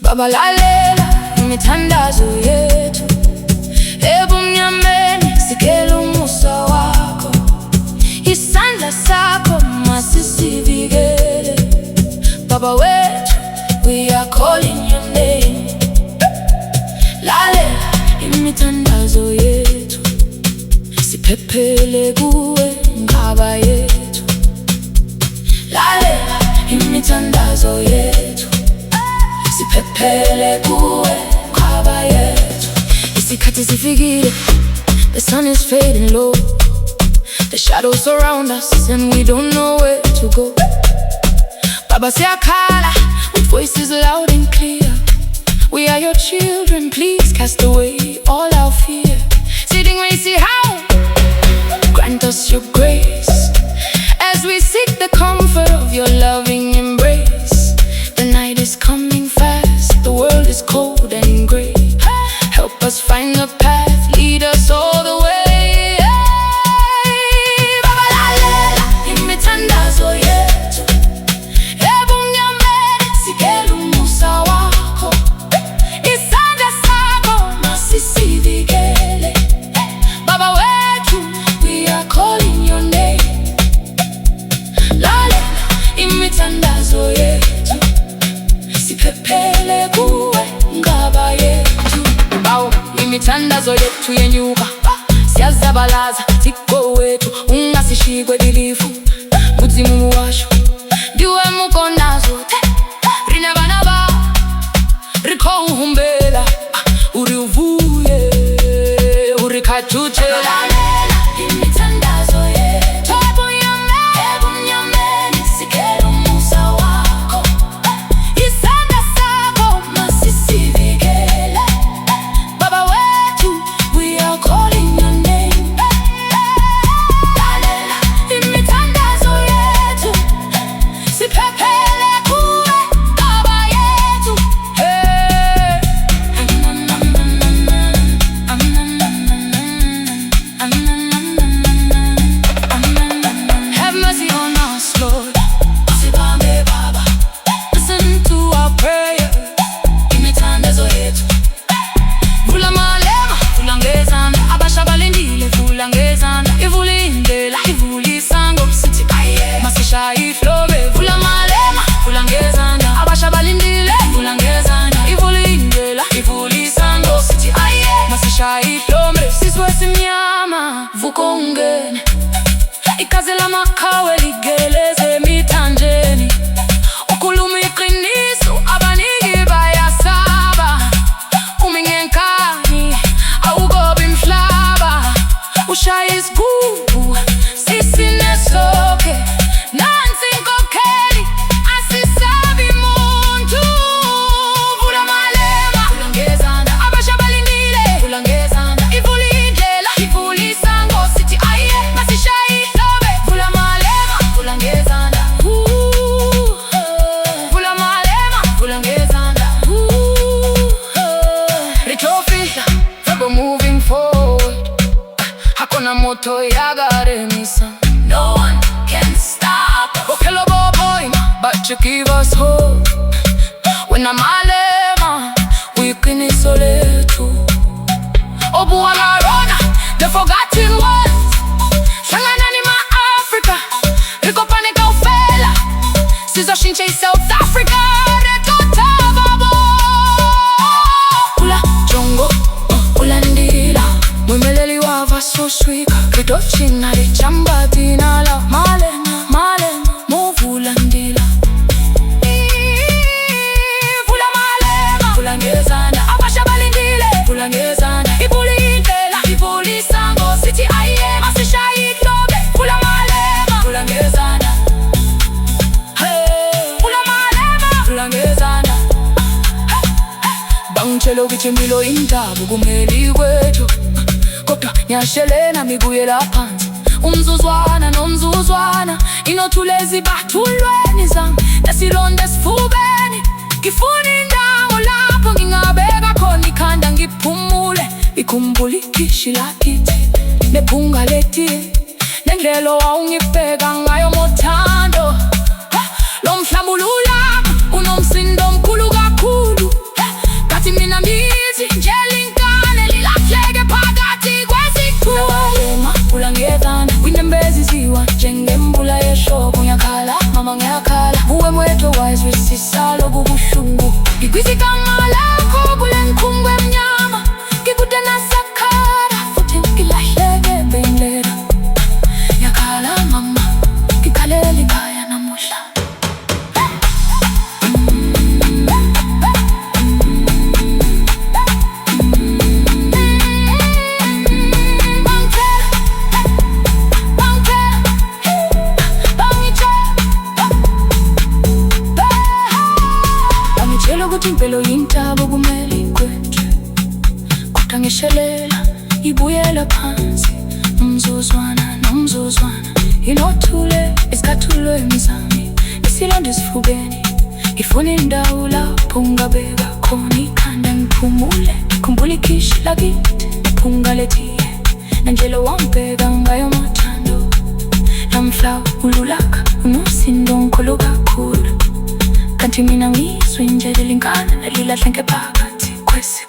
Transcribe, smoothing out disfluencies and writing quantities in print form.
Baba lalela imithandazo yethu, ebumnyameni sikhele umusa wakho, isandla sakho masisivikele. Baba wethu, we are calling your name. Lalela imithandazo yethu, siphephele kuwe ngaba yethu. Lalela imithandazo yethu, siphephele kuwe ngaba yethu. Isikhathi sifikile, the sun is fading low, the shadows surround us and we don't know where to go. Baba siyakhala with voices loud and clear, we are your children, please cast away all our fear. Sitting where you see how, grant us your grace as we seek the comfort of your loving embrace. The night is coming fast, the world is cold and gray. Help us find the path, lead us all the way. Baba lalela imithandazo yethu, ebumnyameni sikhele umusa wakho, isandla sakho masisivikele. Baba wethu, we are calling your name. Lalela imithandazo yethu, siphephele kuwe ngaba yethu. Bawo imithandazo yethu yenyuka, siyazabalaza Thixo wethu, ungasishiywe lilifu mudzimu washo. Ndiwe mukonazo rina bana ba rikho uhumbela, uri uvuye uri khathutshela. Imithandazo yethu, ebumnyameni sikhele umusa wakho, isandla sakho masisivikele. Baba wethu, we are calling your name. Lalela imithandazo yethu, siphephele kuwe ngaba yethu. Have mercy on us, Lord. Sibambe Baba, listen to our prayer. Imithandazo yethu, vula malema, vula ngezandla, abasha balindile, vula ngezandla, ivula indlela, ivula isango, sithi aye, masishaya ihlobe. Vula malema, vula ngezandla, abasha balindile, vula ngezandla, ivula indlela, ivula isango, sithi aye, masishaya ihlobe. Siswe simnyama, vuka ungene, ikaze lamakhawe ligeleze emithanjeni. Ukhuluma iqiniso, abaningi bayasaba. Umi ngenkani, awugobi mhlaba. Ushaya isigubhu, sisinesoke. Nansi inkokheli, asisabi muntu. Vula malema, vula ngezandla, abasha balindile, vula ngezandla, ivula indlela, ivula isango, sithi aye, masishaya ihlobe. Vula malema, vula ngezandla, vula malema, vula ngezandla. Ritofika, we're moving forward, hakuna moto yagaremisa. No one can stop us. Bokhelo boboy, but you give us hope. Wena malema, wiqiniso lethu. Obuwangarona, the forgotten ones. Hlanganani ma-Africa, rikopane kaufela, sizoshintsha i-South Africa. Rekothababo, ula jongo, ula ndila, mwimeleli wava soswika, ridochina richamba dinala. Malema, malema, movula ndila. Vula malema, vula ngezandla, abasha balindile, vula ngezandla, ivula indlela, ivula isango, sithi aye, masishaya ihlobe. Vula malema, vula ngezandla, vula malema, vula ngezandla. Bangitshela ukuthi impilo indabu kumeli kwethu, kodwa ngiyashelena mibuyela phansi. Umzuzwana nomzuzwana, inothulezi bathulweni zami, nesilonda esifubeni. Ngifuna indawo lapho ngingabeka khona ikhanda ngiphumule. Ikhumbula ikhishi lakithi, nephunga letiye, nendlela owawungibheka ngayo mothando. Lo mhlambulula unomsindo omkhulu kakhulu. Ngitshela ukuthi impilo yintaba kumele igwetshwe, kodwa ngishelela ibuyela phansi. Umzuzwana nomzuzwana inothule isikathulwe emzami, isilonda esifubeni. Ngifuna indawo lapho ngingabeka khona ikhanda ngiphumule. Khumbula ikhishi lakithi iphunga letiye, nendlela wangibheka ngayo mathando. Namhla ululaka unomsindo omkhulu kakhulu, kanti mina ngizwe nje lelingana nelilahle ngephakathi kwesi